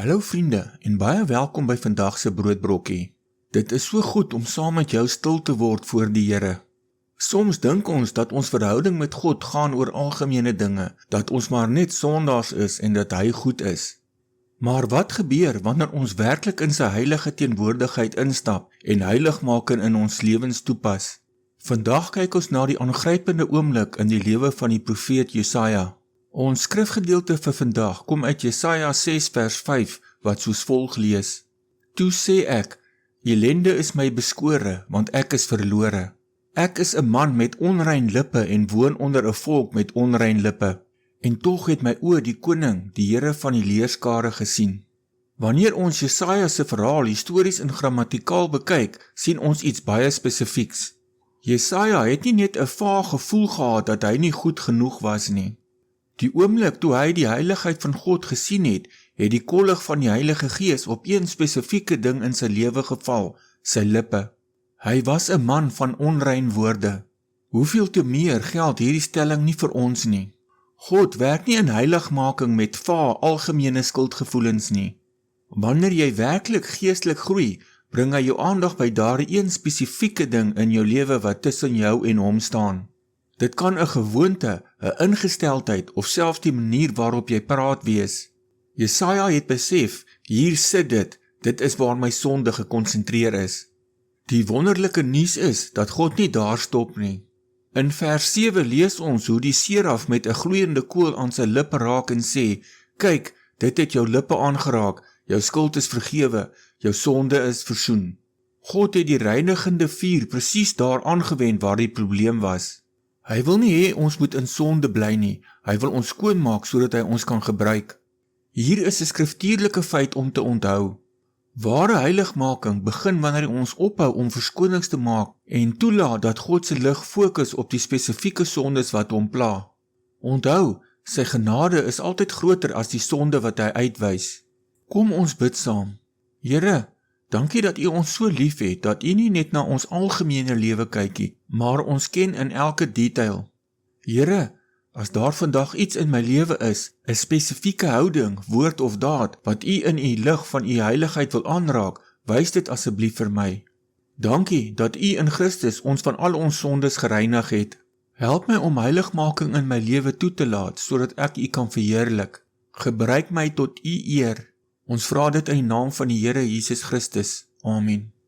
Hallo vriende en baie welkom by vandag se broodbrokkie. Dit is so goed om saam met jou stil te word voor die Here. Soms dink ons dat ons verhouding met God gaan oor algemene dinge, dat ons maar net sondaars is en dat hy goed is. Maar wat gebeur wanneer ons werklik in sy heilige teenwoordigheid instap en heiligmaking in ons lewens toepas? Vandag kyk ons na die aangrypende oomblik in die lewe van die profeet Jesaja. Ons skrifgedeelte vir vandag kom uit Jesaja 6 vers 5 wat soos volg lees. Toe sê ek, elende is my beskore, want ek is verlore. Ek is 'n man met onrein lippe en woon onder 'n volk met onrein lippe. En tog het my oë die koning, die Here van die leerskare gesien. Wanneer ons Jesaja se verhaal histories en grammatikaal bekyk, sien ons iets baie spesifieks. Jesaja het nie net 'n vaag gevoel gehad dat hy nie goed genoeg was nie. Die oomblik toe hy die heiligheid van God gesien het, het die kollig van die Heilige Gees op een spesifieke ding in sy lewe geval, sy lippe. Hy was 'n man van onrein woorde. Hoeveel te meer geld hierdie stelling nie vir ons nie. God werk nie in heiligmaking met vae algemene skuldgevoelens nie. Wanneer jy werklik geestelik groei, bring hy jou aandag by daardie een spesifieke ding in jou lewe wat tussen jou en hom staan. Dit kan 'n gewoonte, 'n ingesteldheid of selfs die manier waarop jy praat wees. Jesaja het besef, hier sit dit is waar my sonde gekonsentreer is. Die wonderlike nuus is dat God nie daar stop nie. In vers 7 lees ons hoe die seraf met 'n gloeiende kool aan sy lippe raak en sê, kyk, dit het jou lippe aangeraak, jou skuld is vergewe, jou sonde is versoen. God het die reinigende vuur presies daar aangewend waar die probleem was. Hy wil nie hê ons moet in sonde bly nie, hy wil ons skoonmaak sodat hy ons kan gebruik. Hier is 'n skriftuurlike feit om te onthou. Ware heiligmaking begin wanneer ons ophou om verskonings te maak en toelaat dat God se lig fokus op die spesifieke sondes wat hom pla. Onthou, sy genade is altyd groter as die sonde wat hy uitwys. Kom ons bid saam. Here, dankie dat U ons so lief het, dat U nie net na ons algemene lewe kyk nie, maar ons ken in elke detail. Here, as daar vandag iets in my lewe is, 'n spesifieke houding, woord of daad, wat U in U lig van U heiligheid wil aanraak, wys dit asseblief vir my. Dankie dat U in Christus ons van al ons sondes gereinig het. Help my om heiligmaking in my lewe toe te laat, sodat ek U kan verheerlik. Gebruik my tot U eer. Ons vra dit in die naam van die Here Jesus Christus. Amen.